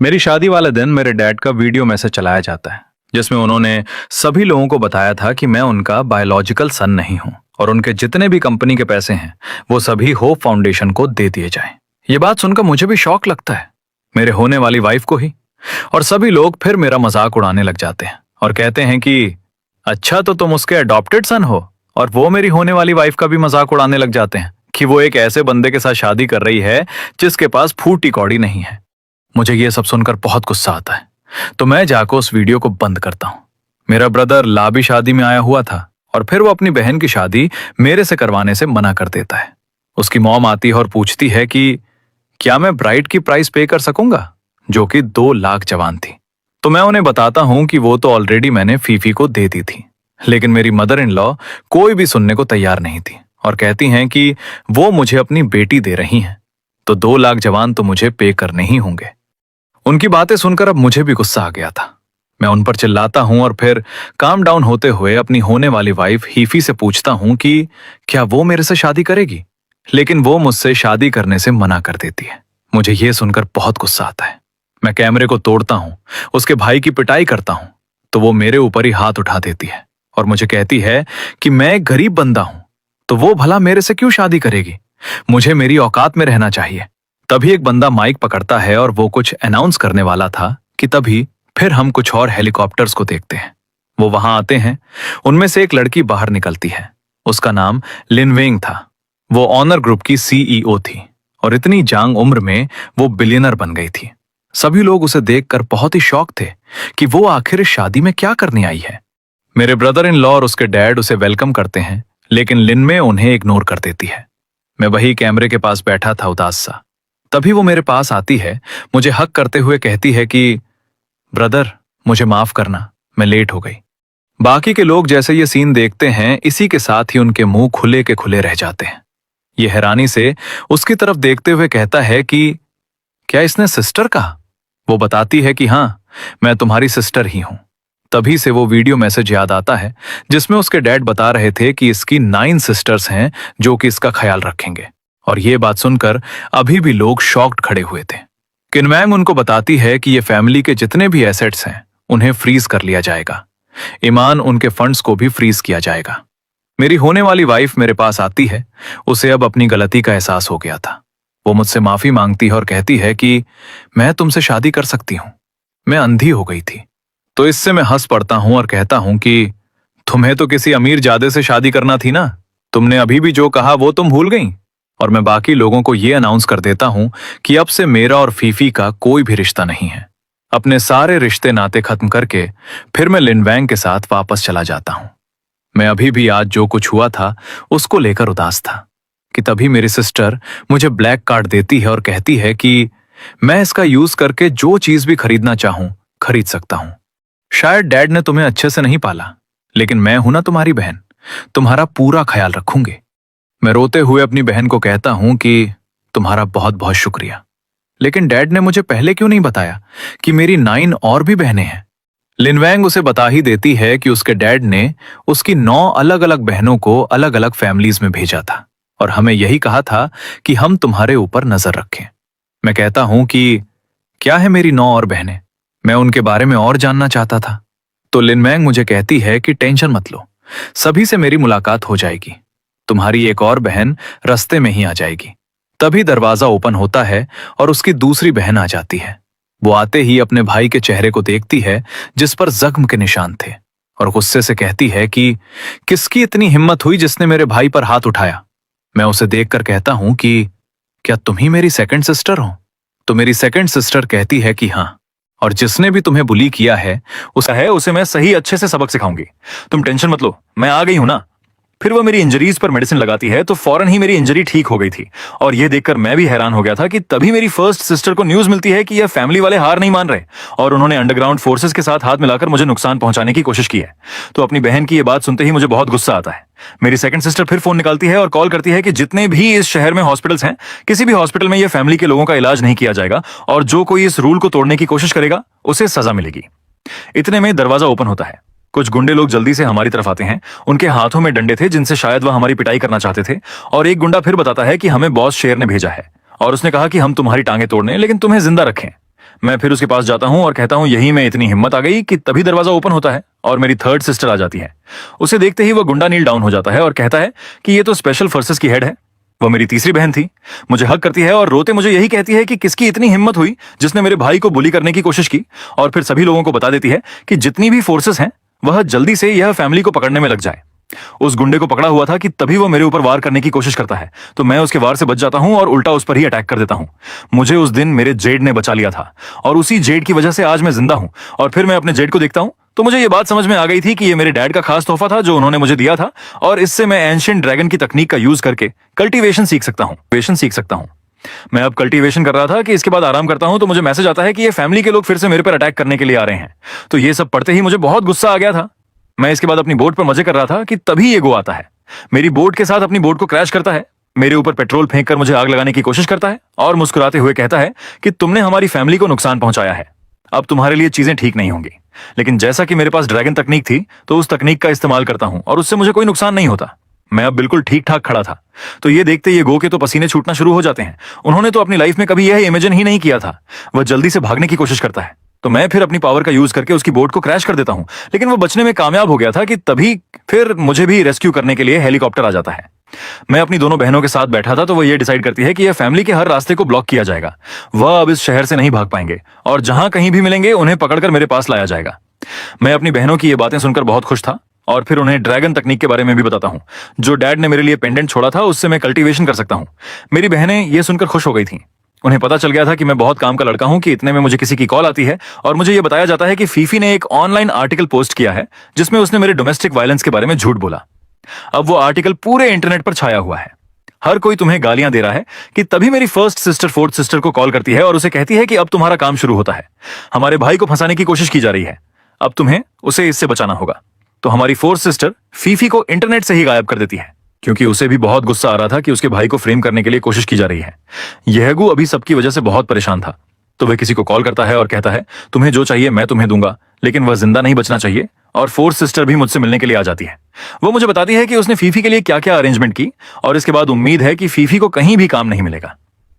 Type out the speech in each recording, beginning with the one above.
मेरी शादी वाले दिन मेरे डैड का वीडियो मैसेज चलाया जाता है जिसमें उन्होंने सभी लोगों को बताया था कि मैं उनका बायोलॉजिकल सन नहीं हूं और उनके जितने भी कंपनी के पैसे हैं वो सभी होप फाउंडेशन को दे दिए जाएं। ये बात सुनकर मुझे भी शौक लगता है, मेरे होने वाली वाइफ को ही। और सभी लोग फिर मेरा मजाक उड़ाने लग जाते हैं और कहते हैं कि अच्छा तो तुम उसके अडॉप्टेड सन हो। और वो मेरी होने वाली वाइफ का भी मजाक उड़ाने लग जाते हैं कि वो एक ऐसे बंदे के साथ शादी कर रही है जिसके पास फूटी कौड़ी नहीं है। मुझे ये सब सुनकर बहुत गुस्सा आता है, तो मैं जाकर उस वीडियो को बंद करता हूँ। मेरा ब्रदर लाबी शादी में आया हुआ था और फिर वो अपनी बहन की शादी मेरे से करवाने से मना कर देता है। उसकी मॉम आती है और पूछती है कि क्या मैं ब्राइड की प्राइस पे कर सकूंगा, जो कि 2 लाख जवान थी। तो मैं उन्हें बताता हूं कि वो तो ऑलरेडी मैंने फीफी को दे दी थी। लेकिन मेरी मदर इन लॉ कोई भी सुनने को तैयार नहीं थी और कहती हैं कि वो मुझे अपनी बेटी दे रही हैं, तो 2 लाख जवान तो मुझे पे करने ही होंगे। उनकी बातें सुनकर अब मुझे भी गुस्सा आ गया था। मैं उन पर चिल्लाता हूं और फिर काम डाउन होते हुए अपनी होने वाली वाइफ हीफी से पूछता हूं कि क्या वो मेरे से शादी करेगी। लेकिन वो मुझसे शादी करने से मना कर देती है। मुझे ये सुनकर बहुत गुस्सा आता है। मैं कैमरे को तोड़ता हूं, उसके भाई की पिटाई करता हूं, तो वो मेरे ऊपर ही हाथ उठा देती है और मुझे कहती है कि मैं एक गरीब बंदा हूं, तो वो भला मेरे से क्यों शादी करेगी, मुझे मेरी औकात में रहना चाहिए। तभी एक बंदा माइक पकड़ता है और वो कुछ अनाउंस करने वाला था कि तभी फिर हम कुछ और हेलीकॉप्टर्स को देखते हैं। वो वहां आते हैं। उनमें से एक लड़की बाहर निकलती है। उसका नाम लिनवेंग था। वो ऑनर ग्रुप की सीईओ थी और इतनी जांग उम्र में वो बिलियनर बन गई थी। सभी लोग उसे देखकर बहुत ही शॉक थे कि वो आखिर इस शादी में क्या करने आई है। मेरे ब्रदर इन लॉ और उसके डैड उसे वेलकम करते हैं, लेकिन लिनमे उन्हें इग्नोर कर देती है। मैं वही कैमरे के पास बैठा था उदास सा। तभी वो मेरे पास आती है, मुझे हक करते हुए कहती है कि ब्रदर मुझे माफ करना, मैं लेट हो गई। बाकी के लोग जैसे ये सीन देखते हैं, इसी के साथ ही उनके मुंह खुले के खुले रह जाते हैं। ये हैरानी से उसकी तरफ देखते हुए कहता है कि क्या इसने सिस्टर कहा। वो बताती है कि हाँ, मैं तुम्हारी सिस्टर ही हूं। तभी से वो वीडियो मैसेज याद आता है जिसमें उसके डैड बता रहे थे कि इसकी 9 सिस्टर्स हैं जो कि इसका ख्याल रखेंगे। और ये बात सुनकर अभी भी लोग शॉक्ड खड़े हुए थे। किनमैंग उनको बताती है कि ये फैमिली के जितने भी एसेट्स हैं उन्हें फ्रीज कर लिया जाएगा। ईमान उनके फंड्स को भी फ्रीज किया जाएगा। मेरी होने वाली वाइफ मेरे पास आती है। उसे अब अपनी गलती का एहसास हो गया था। वो मुझसे माफी मांगती है और कहती है कि मैं तुमसे शादी कर सकती हूं, मैं अंधी हो गई थी। तो इससे मैं हंस पड़ता हूं और कहता हूं कि तुम्हें तो किसी अमीर जादे से शादी करना थी ना, तुमने अभी भी जो कहा वो तुम भूल गई। और मैं बाकी लोगों को ये अनाउंस कर देता हूं कि अब से मेरा और फीफी का कोई भी रिश्ता नहीं है। अपने सारे रिश्ते नाते खत्म करके फिर मैं लिनवैंग के साथ वापस चला जाता हूं। मैं अभी भी आज जो कुछ हुआ था उसको लेकर उदास था कि तभी मेरी सिस्टर मुझे ब्लैक कार्ड देती है और कहती है कि मैं इसका यूज करके जो चीज भी खरीदना चाहूं खरीद सकता हूं। शायद डैड ने तुम्हें अच्छे से नहीं पाला, लेकिन मैं हूं ना तुम्हारी बहन, तुम्हारा पूरा ख्याल रखूंगी। मैं रोते हुए अपनी बहन को कहता हूं कि तुम्हारा बहुत बहुत शुक्रिया, लेकिन डैड ने मुझे पहले क्यों नहीं बताया कि मेरी 9 और भी बहनें हैं। लिनवैंग उसे बता ही देती है कि उसके डैड ने उसकी 9 अलग अलग बहनों को अलग अलग फैमिलीज में भेजा था और हमें यही कहा था कि हम तुम्हारे ऊपर नजर रखें। मैं कहता हूं कि क्या है मेरी 9 और बहनें, मैं उनके बारे में और जानना चाहता था। तो लिनमैंग मुझे कहती है कि टेंशन मत लो, सभी से मेरी मुलाकात हो जाएगी। तुम्हारी एक और बहन रास्ते में ही आ जाएगी। तभी दरवाजा ओपन होता है और उसकी दूसरी बहन आ जाती है। वो आते ही अपने भाई के चेहरे को देखती है जिस पर जख्म के निशान थे और गुस्से से कहती है कि किसकी इतनी हिम्मत हुई जिसने मेरे भाई पर हाथ उठाया। मैं उसे देखकर कहता हूं कि क्या तुम ही मेरी सेकंड सिस्टर हो। तो मेरी सेकंड सिस्टर कहती है कि हाँ, और जिसने भी तुम्हें बुली किया है उसे मैं सही अच्छे से सबक सिखाऊंगी। तुम टेंशन मत लो, मैं आ गई हूं ना। फिर वो मेरी इंजरीज पर मेडिसिन लगाती है तो फौरन ही मेरी इंजरी ठीक हो गई थी। और ये देखकर मैं भी हैरान हो गया था कि तभी मेरी फर्स्ट सिस्टर को न्यूज मिलती है कि ये फैमिली वाले हार नहीं मान रहे और उन्होंने अंडरग्राउंड फोर्सेस के साथ हाथ मिलाकर मुझे नुकसान पहुंचाने की कोशिश की है। तो अपनी बहन की ये बात सुनते ही मुझे बहुत गुस्सा आता है। मेरी सेकंड सिस्टर फिर फोन निकालती है और कॉल करती है कि जितने भी इस शहर में हॉस्पिटल्स हैं, किसी भी हॉस्पिटल में ये फैमिली के लोगों का इलाज नहीं किया जाएगा और जो कोई इस रूल को तोड़ने की कोशिश करेगा उसे सजा मिलेगी। इतने में दरवाजा ओपन होता है। कुछ गुंडे लोग जल्दी से हमारी तरफ आते हैं। उनके हाथों में डंडे थे जिनसे शायद वह हमारी पिटाई करना चाहते थे। और एक गुंडा फिर बताता है कि हमें बॉस शेर ने भेजा है और उसने कहा कि हम तुम्हारी टांगें तोड़ने लेकिन तुम्हें जिंदा रखें। मैं फिर उसके पास जाता हूँ और कहता हूँ यही में इतनी हिम्मत आ गई कि तभी दरवाजा ओपन होता है और मेरी थर्ड सिस्टर आ जाती है। उसे देखते ही वह गुंडा नील डाउन हो जाता है और कहता है कि ये तो स्पेशल फोर्सेस की हेड है। वह मेरी तीसरी बहन थी। मुझे हक करती है और रोते मुझे यही कहती है कि किसकी इतनी हिम्मत हुई जिसने मेरे भाई को बुली करने की कोशिश की, और फिर सभी लोगों को बता देती है कि जितनी भी फोर्सेस हैं वह जल्दी से यह फैमिली को पकड़ने में लग जाए। उस गुंडे को पकड़ा हुआ था कि तभी वो मेरे ऊपर वार करने की कोशिश करता है, तो मैं उसके वार से बच जाता हूं और उल्टा उस पर ही अटैक कर देता हूं। मुझे उस दिन मेरे जेड ने बचा लिया था और उसी जेड की वजह से आज मैं जिंदा हूं। और फिर मैं अपने जेड को देखता हूं तो मुझे ये बात समझ में आ गई थी कि ये मेरे डैड का खास तोहफा था जो उन्होंने मुझे दिया था, और इससे मैं एंशिएंट ड्रैगन की तकनीक का यूज करके कल्टीवेशन सीख सकता हूं। मैं अब कल्टीवेशन कर रहा था कि इसके बाद आराम करता हूं तो मुझे मैसेज आता है कि ये फैमिली के लोग फिर से मेरे पर अटैक करने के लिए आ रहे हैं। तो ये सब पढ़ते ही मुझे बहुत गुस्सा आ गया था। मैं इसके बाद अपनी बोट पर मजे कर रहा था कि तभी ये गो आता है, मेरी बोट के साथ अपनी बोट को क्रैश करता है, मेरे ऊपर पेट्रोल फेंक कर मुझे आग लगाने की कोशिश करता है और मुस्कुराते हुए कहता है कि तुमने हमारी फैमिली को नुकसान पहुंचाया है, अब तुम्हारे लिए चीजें ठीक नहीं होंगी। लेकिन जैसा कि मेरे पास ड्रैगन तकनीक थी तो उस तकनीक का इस्तेमाल करता हूं और उससे मुझे कोई नुकसान नहीं होता। मैं अब बिल्कुल ठीक ठाक खड़ा था। तो ये देखते ये गो के तो पसीने छूटना शुरू हो जाते हैं। उन्होंने तो अपनी लाइफ में कभी यह इमेजिन ही नहीं किया था। वह जल्दी से भागने की कोशिश करता है, तो मैं फिर अपनी पावर का यूज करके उसकी बोट को क्रैश कर देता हूं, लेकिन वो बचने में कामयाब हो गया था कि तभी फिर मुझे भी रेस्क्यू करने के लिए हेलीकॉप्टर आ जाता है। मैं अपनी दोनों बहनों के साथ बैठा था तो वह ये डिसाइड करती है कि यह फैमिली के हर रास्ते को ब्लॉक किया जाएगा। वह अब इस शहर से नहीं भाग पाएंगे और जहां कहीं भी मिलेंगे उन्हें पकड़कर मेरे पास लाया जाएगा। मैं अपनी बहनों की ये बातें सुनकर बहुत खुश था और फिर उन्हें ड्रैगन तकनीक के बारे में भी बताता हूं। जो डैड ने मेरे लिए पेंडेंट छोड़ा था उससे मैं कल्टीवेशन कर सकता हूं। मेरी बहनें ये सुनकर खुश हो गई थीं। उन्हें पता चल गया था कि मैं बहुत काम का लड़का हूं कि इतने में मुझे किसी की कॉल आती है और मुझे यह बताया जाता है कि फीफी ने एक ऑनलाइन आर्टिकल पोस्ट किया है जिसमें उसने मेरे डोमेस्टिक वायलेंस के बारे में झूठ बोला। अब वो आर्टिकल पूरे इंटरनेट पर छाया हुआ है। हर कोई तुम्हें गालियां दे रहा है कि तभी मेरी फर्स्ट सिस्टर फोर्थ सिस्टर को कॉल करती है और उसे कहती है कि अब तुम्हारा काम शुरू होता है। हमारे भाई को फंसाने की कोशिश की जा रही है, अब तुम्हें उसे इससे बचाना होगा। तो हमारी फोर्थ सिस्टर फीफी को इंटरनेट से ही गायब कर देती है क्योंकि उसे भी बहुत गुस्सा आ रहा था कि उसके भाई को फ्रेम करने के लिए कोशिश की जा रही है। यहगू अभी सबकी वजह से बहुत परेशान था, तो वह किसी को कॉल करता है और कहता है तुम्हें जो चाहिए मैं तुम्हें दूंगा, लेकिन वह जिंदा नहीं बचना चाहिए। और फोर्थ सिस्टर भी मुझसे मिलने के लिए आ जाती है। वो मुझे बताती है कि उसने फीफी के लिए क्या क्या अरेंजमेंट की और इसके बाद उम्मीद है कि फीफी को कहीं भी काम नहीं मिलेगा।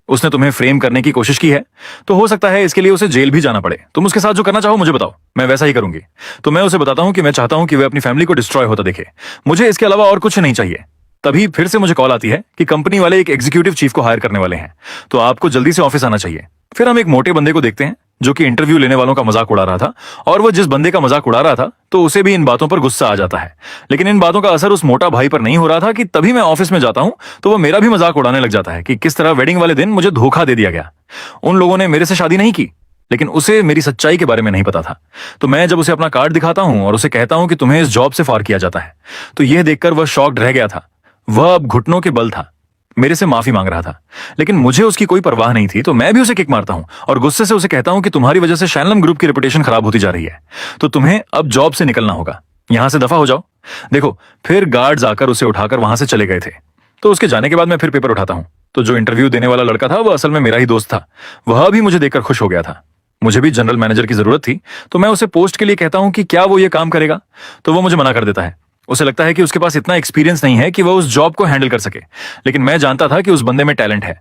उसने तुम्हें फ्रेम करने की कोशिश की है तो हो सकता है इसके लिए उसे जेल भी जाना पड़े। तुम उसके साथ जो करना चाहो मुझे बताओ, मैं वैसा ही करूंगी। तो मैं उसे बताता हूं कि मैं चाहता हूं कि वह अपनी फैमिली को डिस्ट्रॉय होता देखे, मुझे इसके अलावा और कुछ नहीं चाहिए। तभी फिर से मुझे कॉल आती है कि कंपनी वाले एक एग्जीक्यूटिव चीफ को हायर करने वाले हैं, तो आपको जल्दी से ऑफिस आना चाहिए। फिर हम एक मोटे बंदे को देखते हैं जो कि इंटरव्यू लेने वालों का मजाक उड़ा रहा था, और वो जिस बंदे का मजाक उड़ा रहा था तो उसे भी इन बातों पर गुस्सा आ जाता है। लेकिन इन बातों का असर उस मोटा भाई पर नहीं हो रहा था कि तभी मैं ऑफिस में जाता हूं तो वो मेरा भी मजाक उड़ाने लग जाता है कि किस तरह वेडिंग वाले दिन मुझे धोखा दे दिया गया। उन लोगों ने मेरे से शादी नहीं की, लेकिन उसे मेरी सच्चाई के बारे में नहीं पता था। तो मैं जब उसे अपना कार्ड दिखाता हूं और उसे कहता हूं कि तुम्हें इस जॉब से फार किया जाता है, तो यह देखकर वह शॉक्ड रह गया था। वह अब घुटनों के बल था, मेरे से माफी मांग रहा था, लेकिन मुझे उसकी कोई परवाह नहीं थी। तो मैं भी उसे किक मारता हूं और गुस्से से उसे कहता हूं कि तुम्हारी वजह से शैनलम ग्रुप की रेपुटेशन खराब होती जा रही है, तो तुम्हें अब जॉब से निकलना होगा, यहां से दफा हो जाओ। देखो, फिर गार्ड्स आकर उसे उठाकर वहां से चले गए थे। तो उसके जाने के बाद मैं फिर पेपर उठाता हूं, तो जो इंटरव्यू देने वाला लड़का था वह असल में मेरा ही दोस्त था। वह भी मुझे देखकर खुश हो गया था। मुझे भी जनरल मैनेजर की जरूरत थी, तो मैं उसे पोस्ट के लिए कहता हूं कि क्या वो ये काम करेगा, तो वो मुझे मना कर देता है। उसे लगता है कि उसके पास इतना एक्सपीरियंस नहीं है कि वह उस जॉब को हैंडल कर सके, लेकिन मैं जानता था कि उस बंदे में टैलेंट है।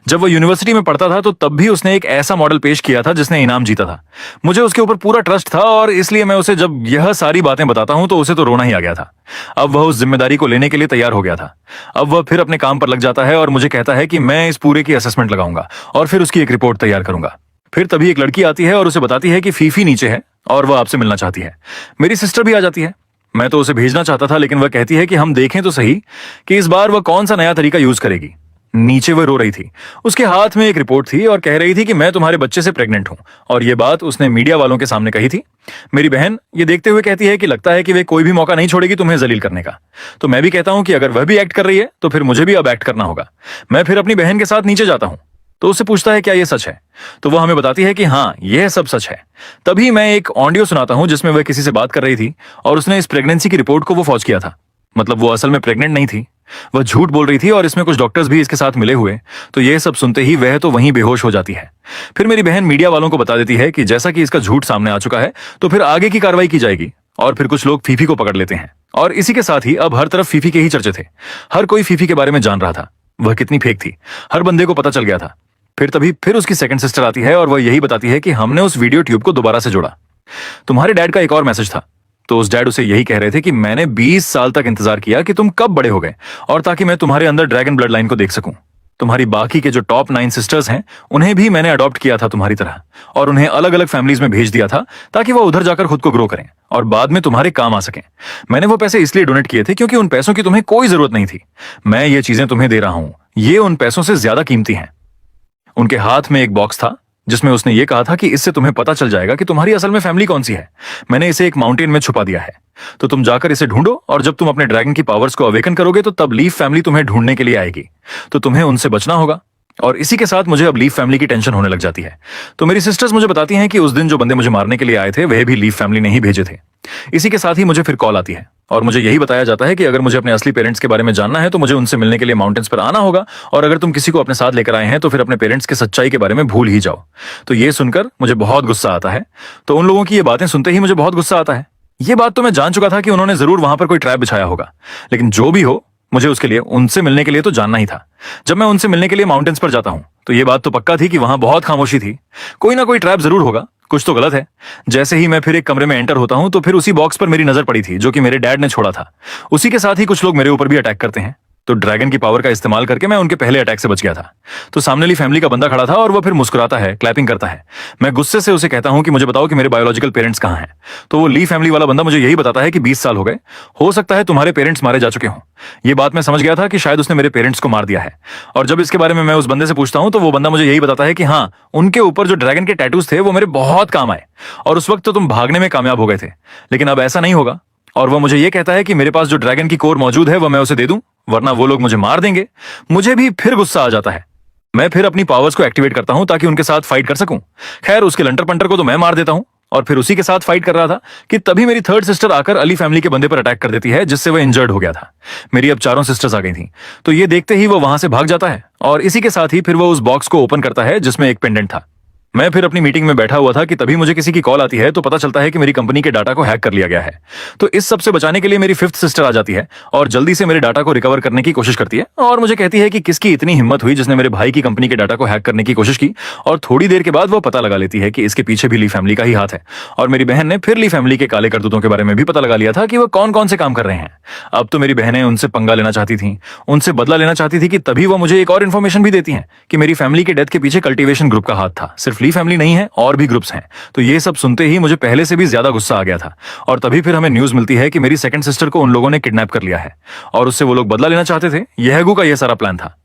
जब वह यूनिवर्सिटी में पढ़ता था तो तब भी उसने एक ऐसा मॉडल पेश किया था जिसने इनाम जीता था। मुझे उसके ऊपर पूरा ट्रस्ट था और इसलिए मैं उसे जब यह सारी बातें बताता हूं तो उसे तो रोना ही आ गया था। अब वह उस जिम्मेदारी को लेने के लिए तैयार हो गया था। अब वह फिर अपने काम पर लग जाता है और मुझे कहता है कि मैं इस पूरे की असेसमेंट लगाऊंगा और फिर उसकी एक रिपोर्ट तैयार करूंगा। फिर तभी एक लड़की आती है और उसे बताती है कि फीफी नीचे है और वह आपसे मिलना चाहती है। मेरी सिस्टर भी आ जाती है। मैं तो उसे भेजना चाहता था, लेकिन वह कहती है कि हम देखें तो सही कि इस बार वह कौन सा नया तरीका यूज करेगी। नीचे वह रो रही थी। उसके हाथ में एक रिपोर्ट थी और कह रही थी कि मैं तुम्हारे बच्चे से प्रेग्नेंट हूं, और यह बात उसने मीडिया वालों के सामने कही थी। मेरी बहन ये देखते हुए कहती है कि लगता है कि वे कोई भी मौका नहीं छोड़ेगी तुम्हें जलील करने का। तो मैं भी कहता हूं कि अगर वह भी एक्ट कर रही है तो फिर मुझे भी अब एक्ट करना होगा। मैं फिर अपनी बहन के साथ नीचे जाता हूं, तो उससे पूछता है क्या यह सच है, तो वह हमें बताती है कि हाँ यह सब सच है। तभी मैं एक ऑडियो सुनाता हूं जिसमें वह किसी से बात कर रही थी और उसने इस प्रेगनेंसी की रिपोर्ट को वो फौज किया था। मतलब वो असल में प्रेग्नेंट नहीं थी, वह झूठ बोल रही थी और इसमें कुछ डॉक्टर्स भी इसके साथ मिले हुए। तो यह सब सुनते ही वह तो वहीं बेहोश हो जाती है। फिर मेरी बहन मीडिया वालों को बता देती है कि जैसा कि इसका झूठ सामने आ चुका है तो फिर आगे की कार्रवाई की जाएगी, और फिर कुछ लोग फीफी को पकड़ लेते हैं। और इसी के साथ ही अब हर तरफ फीफी के ही चर्चे थे। हर कोई फीफी के बारे में जान रहा था। वह कितनी फेक थी, हर बंदे को पता चल गया था। फिर उसकी सेकंड सिस्टर आती है और वह यही बताती है कि हमने उस वीडियो ट्यूब को दोबारा से जोड़ा। तुम्हारे डैड का एक और मैसेज था। तो उस डैड उसे यही कह रहे थे कि मैंने 20 साल तक इंतजार किया कि तुम कब बड़े हो गए और ताकि मैं तुम्हारे अंदर ड्रैगन ब्लड लाइन को देख सकूं। तुम्हारी बाकी के जो टॉप 9 सिस्टर्स हैं उन्हें भी मैंने अडॉप्ट किया था तुम्हारी तरह, और उन्हें अलग अलग फैमिलीज में भेज दिया था ताकि वो उधर जाकर खुद को ग्रो करें और बाद में तुम्हारे काम आ सकें। मैंने वो पैसे इसलिए डोनेट किए थे क्योंकि उन पैसों की तुम्हें कोई जरूरत नहीं थी। मैं ये चीजें तुम्हें दे रहा हूं, ये उन पैसों से ज्यादा कीमती हैं। उनके हाथ में एक बॉक्स था जिसमें उसने ये कहा था कि इससे तुम्हें पता चल जाएगा कि तुम्हारी असल में फैमिली कौन सी है। मैंने इसे एक माउंटेन में छुपा दिया है, तो तुम जाकर इसे ढूंढो और जब तुम अपने ड्रैगन की पावर्स को अवेकन करोगे तो तब लीफ फैमिली तुम्हें ढूंढने के लिए आएगी। तो तुम्हें उनसे बचना होगा। और इसी के साथ मुझे अब लीफ फैमिली की टेंशन होने लग जाती है। तो मेरी सिस्टर्स मुझे बताती हैं कि उस दिन जो बंदे मुझे मारने के लिए आए थे वह भी लीफ फैमिली ने ही भेजे थे। इसी के साथ ही मुझे फिर कॉल आती है और मुझे यही बताया जाता है कि अगर मुझे अपने असली पेरेंट्स के बारे में जानना है तो मुझे उनसे मिलने के लिए माउंटेन्स पर आना होगा, और अगर तुम किसी को अपने साथ लेकर आए हैं तो फिर अपने पेरेंट्स की सच्चाई के बारे में भूल ही जाओ। तो ये सुनकर मुझे बहुत गुस्सा आता है। तो उन लोगों की ये बातें सुनते ही मुझे बहुत गुस्सा आता है। ये बात तो मैं जान चुका था कि उन्होंने जरूर वहां पर कोई ट्रैप बिछाया होगा, लेकिन जो भी हो मुझे उसके लिए उनसे मिलने के लिए तो जानना ही था। जब मैं उनसे मिलने के लिए माउंटेन्स पर जाता हूं तो ये बात तो पक्का थी कि वहां बहुत खामोशी थी। कोई ना कोई ट्रैप जरूर होगा, कुछ तो गलत है। जैसे ही मैं फिर एक कमरे में एंटर होता हूं तो फिर उसी बॉक्स पर मेरी नजर पड़ी थी जो कि मेरे डैड ने छोड़ा था। उसी के साथ ही कुछ लोग मेरे ऊपर भी अटैक करते हैं। तो ड्रैगन की पावर का इस्तेमाल करके मैं उनके पहले अटैक से बच गया था। तो सामने वाली फैमिली का बंदा खड़ा था और वो फिर मुस्कुराता है, क्लैपिंग करता है। मैं गुस्से से उसे कहता हूं कि मुझे बताओ कि मेरे बायोलॉजिकल पेरेंट्स कहां हैं। तो वो ली फैमिली वाला बंदा मुझे यही बताता है कि 20 साल हो गए, हो सकता है तुम्हारे पेरेंट्स मारे जा चुके हों। ये बात मैं समझ गया था कि शायद उसने मेरे पेरेंट्स को मार दिया है। और जब इसके बारे में मैं उस बंदे से पूछता हूं तो वो बंदा मुझे यही बताता है कि हाँ, उनके ऊपर जो ड्रैगन के टैटूज थे वो मेरे बहुत काम आए और उस वक्त तो तुम भागने में कामयाब हो गए थे, लेकिन अब ऐसा नहीं होगा। और वह मुझे यह कहता है कि मेरे पास जो ड्रैगन की कोर मौजूद है वह मैं उसे दे दूं, वरना वो लोग मुझे मार देंगे। मुझे भी फिर गुस्सा आ जाता है। मैं फिर अपनी पावर्स को एक्टिवेट करता हूं ताकि उनके साथ फाइट कर सकूं। खैर, उसके लंटर पंटर को तो मैं मार देता हूं और फिर उसी के साथ फाइट कर रहा था कि तभी मेरी थर्ड सिस्टर आकर अली फैमिली के बंदे पर अटैक कर देती है, जिससे वह इंजर्ड हो गया था। मेरी अब 4 सिस्टर्स आ गई थी। तो ये देखते ही वो वहां से भाग जाता है और इसी के साथ ही फिर वो उस बॉक्स को ओपन करता है जिसमें एक पेंडेंट था। मैं फिर अपनी मीटिंग में बैठा हुआ था कि तभी मुझे किसी की कॉल आती है। तो पता चलता है कि मेरी कंपनी के डाटा को हैक कर लिया गया है। तो इस सब से बचाने के लिए मेरी 5th सिस्टर आ जाती है और जल्दी से मेरे डाटा को रिकवर करने की कोशिश करती है और मुझे कहती है कि किसकी इतनी हिम्मत हुई जिसने मेरे भाई की कंपनी के डाटा को हैक करने की कोशिश की। और थोड़ी देर के बाद वो पता लगा लेती है कि इसके पीछे भी ली फैमिली का ही हाथ है। और मेरी बहन ने फिर ली फैमिली के काले करतूतों के बारे में भी पता लगा लिया था कि वो कौन कौन से काम कर रहे हैं। अब तो मेरी बहनें उनसे पंगा लेना चाहती थी, उनसे बदला लेना चाहती थी कि तभी वो मुझे एक और इन्फॉर्मेशन भी देती हैं कि मेरी फैमिली के डेथ के पीछे कल्टीवेशन ग्रुप का हाथ था। सिर्फ ली फैमिली नहीं है, और भी ग्रुप्स हैं। तो ये सब सुनते ही मुझे पहले से भी ज्यादा गुस्सा आ गया था। और तभी फिर हमें न्यूज मिलती है कि मेरी सेकंड सिस्टर को उन लोगों ने किडनैप कर लिया है और उससे वो लोग बदला लेना चाहते थे। यह हेगू का यह सारा प्लान था।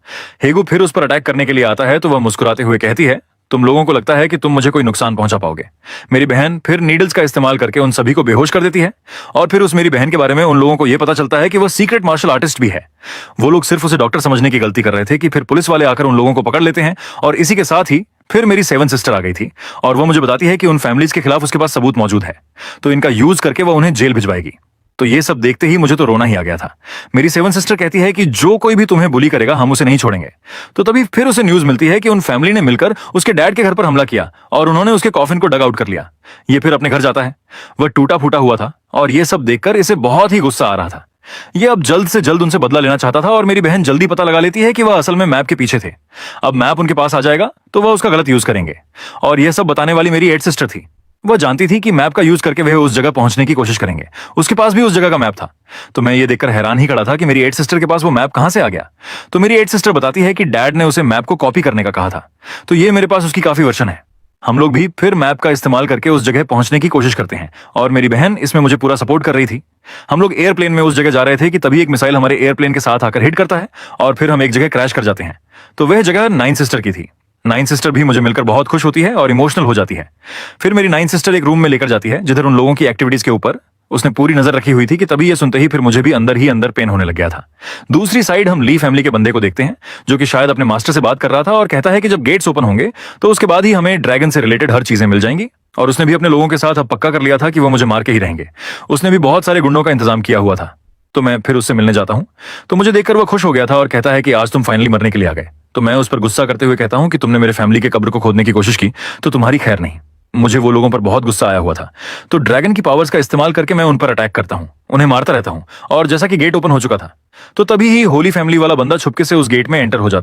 हेगू फिर उस पर अटैक करने के लिए आता है तो वह मुस्कुराते हुए कहती है, तुम लोगों को लगता है कि तुम मुझे कोई नुकसान पहुंचा पाओगे। मेरी बहन फिर नीडल्स का इस्तेमाल करके उन सभी को बेहोश कर देती है। और फिर उस मेरी बहन के बारे में उन लोगों को यह पता चलता है कि वह सीक्रेट मार्शल आर्टिस्ट भी है। वो लोग सिर्फ उसे डॉक्टर समझने की गलती कर रहे थे कि फिर पुलिस वाले आकर उन लोगों को पकड़ लेते हैं। और इसी के साथ ही फिर मेरी 7 सिस्टर आ गई थी और वो मुझे बताती है कि उन फैमिलीज के खिलाफ उसके पास सबूत मौजूद है, तो इनका यूज करके वो उन्हें जेल भिजवाएगी। तो ये सब देखते ही मुझे तो रोना ही आ गया था। मेरी 7 सिस्टर कहती है कि जो कोई भी तुम्हें बुली करेगा हम उसे नहीं छोड़ेंगे। तो तभी फिर उसे न्यूज मिलती है कि उन फैमिली ने मिलकर उसके डैड के घर पर हमला किया और उन्होंने उसके कॉफिन को डग आउट कर लिया। ये फिर अपने घर जाता है। वह टूटा फूटा हुआ था और ये सब देखकर इसे बहुत ही गुस्सा आ रहा था। ये अब जल्द से जल्द उनसे बदला लेना चाहता था और मेरी बहन जल्दी पता लगा लेती है कि वह असल में मैप के पीछे थे। अब मैप उनके पास आ जाएगा तो वह उसका गलत यूज करेंगे। और यह सब बताने वाली मेरी 8 सिस्टर थी। वह जानती थी कि मैप का यूज करके वह उस जगह पहुंचने की कोशिश करेंगे। उसके पास भी उस जगह का मैप था। तो मैं ये देखकर हैरान ही खड़ा था कि मेरी 8 सिस्टर के पास वो मैप कहां से आ गया। तो मेरी 8 सिस्टर बताती है कि डैड ने उसे मैप को कॉपी करने का कहा था। तो ये मेरे पास उसकी काफी वर्जन है। हम लोग भी फिर मैप का इस्तेमाल करके उस जगह पहुंचने की कोशिश करते हैं और मेरी बहन इसमें मुझे पूरा सपोर्ट कर रही थी। हम लोग एयरप्लेन में उस जगह जा रहे थे कि तभी एक मिसाइल हमारे एयरप्लेन के साथ आकर हिट करता है और फिर हम एक जगह क्रैश कर जाते हैं। तो वह जगह 9 सिस्टर की थी। 9 सिस्टर भी मुझे मिलकर बहुत खुश होती है और इमोशनल हो जाती है। फिर मेरी 9 सिस्टर एक रूम में लेकर जाती है जिधर उन लोगों की एक्टिविटीज के ऊपर उसने पूरी नजर रखी हुई थी कि तभी ये सुनते ही फिर मुझे भी अंदर ही अंदर पेन होने लग गया था। दूसरी साइड हम ली फैमिली के बंदे को देखते हैं जो कि शायद अपने मास्टर से बात कर रहा था और कहता है कि जब गेट्स ओपन होंगे तो उसके बाद ही हमें ड्रैगन से रिलेटेड हर चीजें मिल जाएंगी। और उसने भी अपने लोगों के साथ अब पक्का कर लिया था कि वो मुझे मार के ही रहेंगे। उसने भी बहुत सारे गुंडों का इंतजाम किया हुआ था। तो मैं फिर उससे मिलने जाता हूं तो मुझे देखकर वो खुश हो गया था और कहता है कि आज तुम फाइनली मरने के लिए आ गए। तो मैं उस पर गुस्सा करते हुए कहता हूं कि तुमने मेरे फैमिली के कब्र को खोदने की कोशिश की तो तुम्हारी खैर नहीं। मुझे वो लोगों पर बहुत गुस्सा आया हुआ था। तो ड्रैगन की पावर्स का इस्तेमाल करके मैं उन पर अटैक करता हूं, उन्हें मारता रहता हूं। और जैसा कि गेट ओपन हो चुका था तो तभी ही होली फैमिली वाला बंदा छुपके से उस गेट में एंटर हो जाता